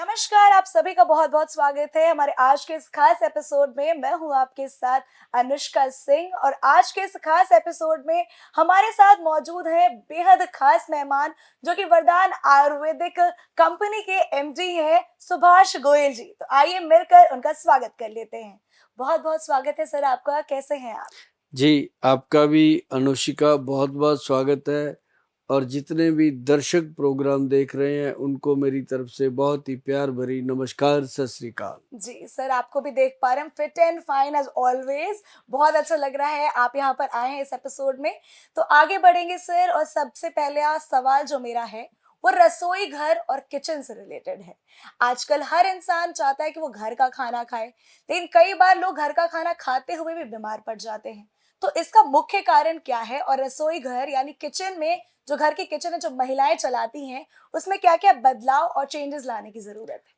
नमस्कार, आप सभी का बहुत बहुत स्वागत है हमारे आज के इस खास एपिसोड में। मैं हूं आपके साथ अनुष्का सिंह और आज के इस खास एपिसोड में हमारे साथ मौजूद है बेहद खास मेहमान जो कि वरदान आयुर्वेदिक कंपनी के एमडी हैं सुभाष गोयल जी। तो आइए मिलकर उनका स्वागत कर लेते हैं। बहुत बहुत स्वागत है सर आपका, कैसे हैं आप? जी, आपका भी अनुशिका बहुत बहुत स्वागत है और जितने भी दर्शक प्रोग्राम देख रहे हैं उनको मेरी तरफ से बहुत ही प्यार भरी नमस्कार, सत श्री अकाल। जी सर, आपको भी देख पा रहे हैं fit and fine as always. बहुत अच्छा लग रहा है आप यहाँ पर आए हैं इस एपिसोड में। तो आगे बढ़ेंगे सर, और सबसे पहले सवाल जो मेरा है वो रसोई घर और किचन से रिलेटेड है। आजकल हर इंसान चाहता है कि वो घर का खाना खाए, लेकिन कई बार लोग घर का खाना खाते हुए भी बीमार पड़ जाते हैं। तो इसका मुख्य कारण क्या है, और रसोई घर यानी किचन में जो घर की किचन है जो महिलाएं चलाती हैं उसमें क्या क्या बदलाव और चेंजेस लाने की जरूरत है?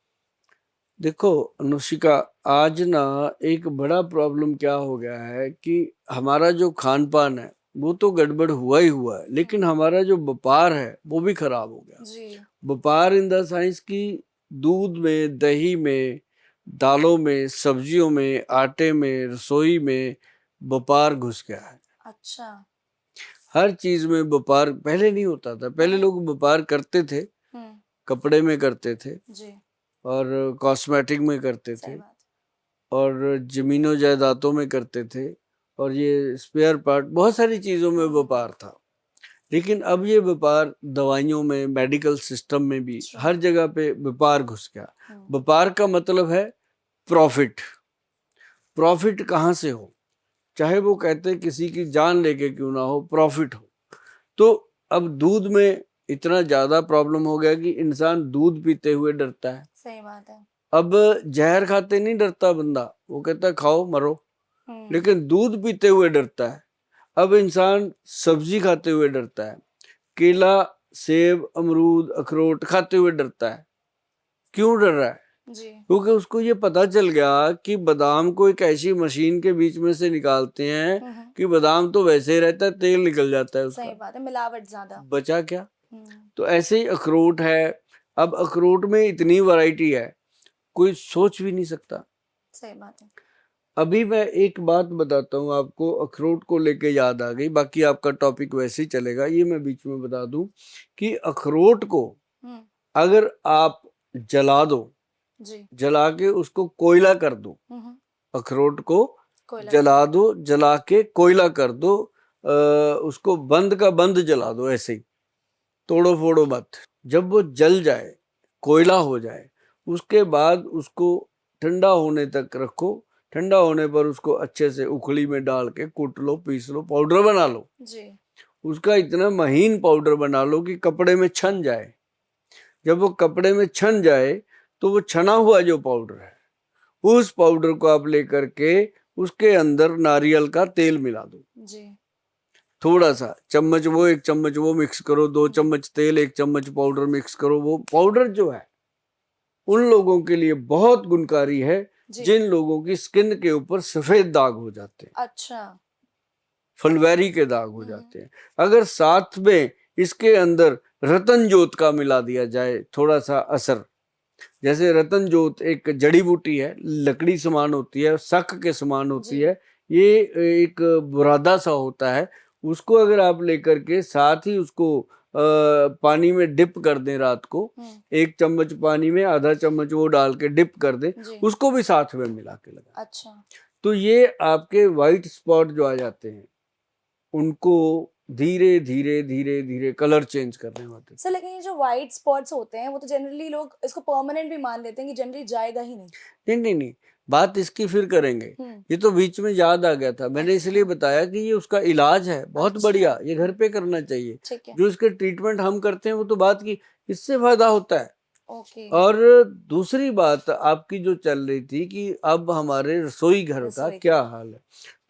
देखो अनुशिका, आज ना एक बड़ा प्रॉब्लम क्या हो गया है कि हमारा जो खान पान है वो तो गड़बड़ हुआ ही हुआ है, लेकिन हमारा जो व्यापार है वो भी खराब हो गया। जी। व्यापार इन द साइंस की दूध में, दही में, दालों में, सब्जियों में, आटे में, रसोई में व्यापार घुस गया है। अच्छा। हर चीज में व्यापार पहले नहीं होता था। पहले लोग व्यापार करते थे, हम्म। कपड़े में करते थे जी। और कॉस्मेटिक में करते सही थे बात। और जमीनों जायदादों में करते थे और ये स्पेयर पार्ट बहुत सारी चीजों में व्यापार था। लेकिन अब ये व्यापार दवाइयों में, मेडिकल सिस्टम में भी जी। हर जगह पे व्यापार घुस गया। हम्म। व्यापार का मतलब है प्रॉफिट। प्रॉफिट कहाँ से हो, चाहे वो कहते हैं किसी की जान लेके क्यों ना हो, प्रॉफिट हो। तो अब दूध में इतना ज्यादा प्रॉब्लम हो गया कि इंसान दूध पीते हुए डरता है। सही बात है। अब जहर खाते नहीं डरता बंदा, वो कहता है खाओ मरो, हम्म। लेकिन दूध पीते हुए डरता है। अब इंसान सब्जी खाते हुए डरता है, केला, सेब, अमरूद, अखरोट खाते हुए डरता है। क्यों डर रहा है? जी। क्योंकि उसको ये पता चल गया कि बादाम को एक ऐसी मशीन के बीच में से निकालते हैं कि बादाम तो वैसे ही रहता है, तेल निकल जाता है सही उसका, बात है, मिलावट ज्यादा। बचा क्या? हम्म। तो ऐसे ही अखरोट है। अब अखरोट में इतनी वैरायटी है, कोई सोच भी नहीं सकता। सही बात है। अभी मैं एक बात बताता हूँ आपको, अखरोट को लेके याद आ गई, बाकी आपका टॉपिक वैसे ही चलेगा, ये मैं बीच में बता दूं कि अखरोट को हम्म। अगर आप जला दो, जी। जला के उसको कोयला कर दो, हम्म। अखरोट को कोयला कर जला दो। दो, जला के कोयला कर दो, उसको बंद का बंद जला दो, ऐसे ही तोड़ो फोड़ो मत। जब वो जल जाए, कोयला हो जाए, उसके बाद उसको ठंडा होने तक रखो। ठंडा होने पर उसको अच्छे से उखली में डाल के कूट लो, पीस लो, पाउडर बना लो। जी। उसका इतना महीन पाउडर बना लो कि कपड़े में छन जाए। जब वो कपड़े में छन जाए तो वो छना हुआ जो पाउडर है, उस पाउडर को आप लेकर के उसके अंदर नारियल का तेल मिला दो। जी। थोड़ा सा चम्मच वो, एक चम्मच वो मिक्स करो, 2 चम्मच तेल, 1 चम्मच पाउडर मिक्स करो। वो पाउडर जो है उन लोगों के लिए बहुत गुणकारी है जी। जिन लोगों की स्किन के ऊपर सफेद दाग हो जाते हैं, अच्छा। फुलवैरी के दाग हो जाते हैं। अगर साथ में इसके अंदर रतन जोत का मिला दिया जाए थोड़ा सा असर, जैसे रतन जोत एक जड़ी बूटी है, लकड़ी समान होती है, सख के समान होती जी। है, ये एक बुरादा सा होता है। उसको अगर आप लेकर के साथ ही उसको पानी में डिप कर दें रात को, 1 चम्मच पानी में आधा चम्मच वो डाल के डिप कर दें, जी। उसको भी साथ में मिला के लगा, अच्छा। तो ये आपके वाइट स्पॉट जो आ जाते हैं उनको धीरे धीरे धीरे धीरे कलर चेंज करने होते हैं। सर लेकिन ये जो व्हाइट स्पॉट्स होते हैं वो तो जनरली लोग इसको परमानेंट भी मान लेते हैं कि जनरली जाएगा ही नहीं। नहीं नहीं नहीं, बात इसकी फिर करेंगे। ये तो बीच में याद आ गया था, मैंने इसलिए अच्छा। बताया कि ये उसका इलाज है बहुत अच्छा। बढ़िया, ये घर पे करना चाहिए। ठीक है। जो इसके ट्रीटमेंट हम करते हैं वो तो बात की, इससे फायदा होता है। ओके। और दूसरी बात आपकी जो चल रही थी कि अब हमारे रसोई घर का रसोई क्या घर। हाल है,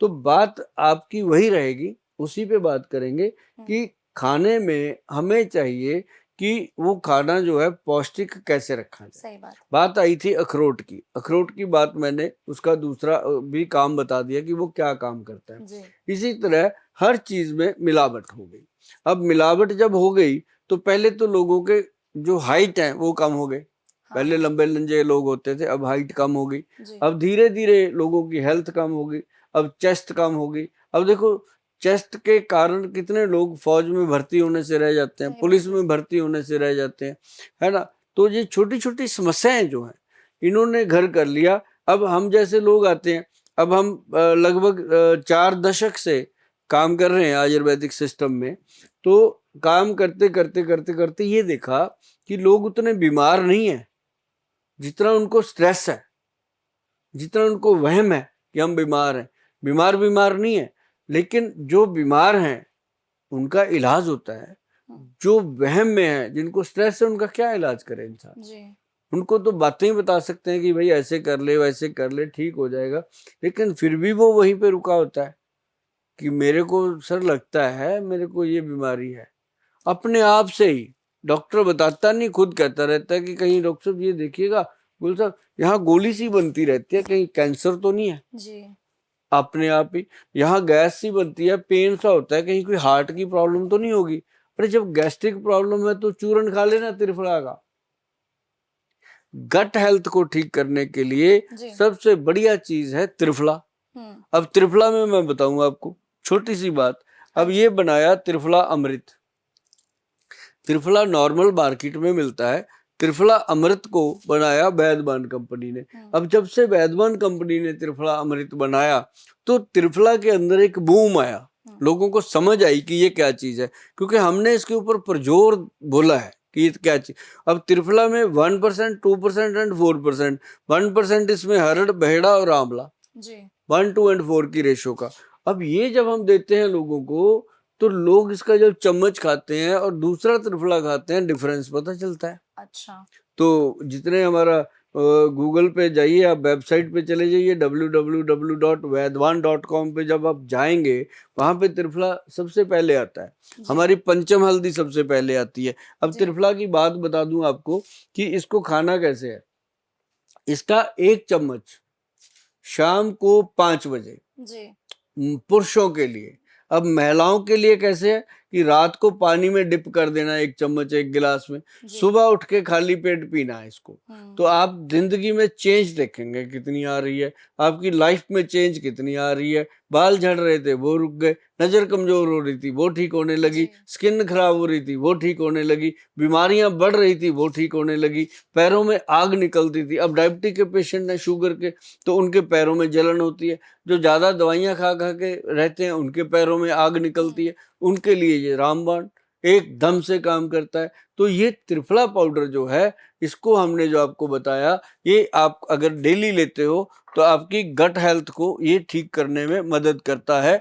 तो बात आपकी वही रहेगी, उसी पे बात करेंगे कि खाने में हमें चाहिए कि वो खाना जो है पौष्टिक कैसे रखा जाए। सही बात। बात आई थी अखरोट की, अखरोट की बात मैंने उसका दूसरा भी काम बता दिया कि वो क्या काम करता है। जी। इसी तरह हर चीज में मिलावट हो गई। अब मिलावट जब हो गई तो पहले तो लोगों के जो हाइट है वो कम हो गए, पहले लंबे लंजे लोग होते थे, अब हाइट कम हो गई, जी अब धीरे धीरे लोगों की हेल्थ कम हो गई, अब चेस्ट कम हो गई। अब देखो चेस्ट के कारण कितने लोग फौज में भर्ती होने से रह जाते हैं, सही पुलिस बात है में भर्ती होने से रह जाते हैं, है ना। तो ये छोटी छोटी समस्याएं जो हैं इन्होंने घर कर लिया। अब हम जैसे लोग आते हैं, अब हम लगभग 4 दशक से काम कर रहे हैं आयुर्वेदिक सिस्टम में। तो काम करते करते करते करते ये देखा कि लोग उतने बीमार नहीं हैं जितना उनको स्ट्रेस है, जितना उनको वहम है कि हम बीमार हैं। बीमार बीमार नहीं है, लेकिन जो बीमार हैं उनका इलाज होता है। जो वहम में है, जिनको स्ट्रेस है, उनका क्या इलाज करे इंसान। जी उनको तो बातें ही बता सकते हैं कि भाई ऐसे कर ले वैसे कर ले ठीक हो जाएगा, लेकिन फिर भी वो वहीं पे रुका होता है कि मेरे को सर लगता है मेरे को ये बीमारी है। अपने आप से ही डॉक्टर बताता नहीं, खुद कहता रहता है कि कहीं डॉक्टर साहब ये देखिएगा, बोल साहब यहाँ गोली सी बनती रहती है, कहीं कैंसर तो नहीं है। जी अपने आप ही यहाँ गैस सी बनती है, पेन सा होता है, कहीं कोई हार्ट की प्रॉब्लम तो नहीं होगी। अरे जब गैस्ट्रिक प्रॉब्लम है तो चूरन खा लेना त्रिफला का। गट हेल्थ को ठीक करने के लिए जी सबसे बढ़िया चीज है त्रिफला। अब त्रिफला में मैं बताऊंगा आपको छोटी सी बात। अब ये बनाया त्रिफला अमृत। त्रिफला नॉर्मल मार्केट में मिलता है, त्रिफला अमृत को बनाया वैद्यमान कंपनी ने। अब जब से वैद्यमान कंपनी ने त्रिफला अमृत बनाया तो त्रिफला के अंदर एक बूम आया, लोगों को समझ आई कि ये क्या चीज है, क्योंकि हमने इसके ऊपर प्रजोर बोला है कि ये क्या चीज। अब त्रिफला में 1%, 2% एंड 4%, 1% इसमें हरड़ बहेड़ा और आंवला, जी 1:4 की रेशो का। अब ये जब हम देते हैं लोगों को तो लोग इसका जब चम्मच खाते हैं और दूसरा त्रिफला खाते हैं, डिफरेंस पता चलता है। अच्छा तो जितने हमारा गूगल पे जाइए, आप वेबसाइट पे चले जाइए www.vaidwan.com पे, जब आप जाएंगे वहां पे त्रिफला सबसे पहले आता है। हमारी पंचम हल्दी सबसे पहले आती है। अब त्रिफला की बात बता दूं आपको कि इसको खाना कैसे है। इसका 1 चम्मच शाम को 5 बजे जी पुरुषों के लिए। अब महिलाओं के लिए कैसे है कि रात को पानी में डिप कर देना 1 चम्मच 1 गिलास में, सुबह उठ के खाली पेट पीना है इसको। तो आप जिंदगी में चेंज देखेंगे कितनी आ रही है, आपकी लाइफ में चेंज कितनी आ रही है। बाल झड़ रहे थे वो रुक गए, नजर कमजोर हो रही थी वो ठीक होने लगी, स्किन खराब हो रही थी वो ठीक होने लगी, बीमारियां बढ़ रही थी वो ठीक होने लगी, पैरों में आग निकलती थी। अब डायबिटीज के पेशेंट हैं, शुगर के, तो उनके पैरों में जलन होती है। जो ज्यादा दवाइयां खा खा के रहते हैं उनके पैरों में आग निकलती है, उनके लिए ये रामबाण एकदम से काम करता है। तो ये त्रिफला पाउडर जो है, इसको हमने जो आपको बताया, ये आप अगर डेली लेते हो तो आपकी गट हेल्थ को ये ठीक करने में मदद करता है।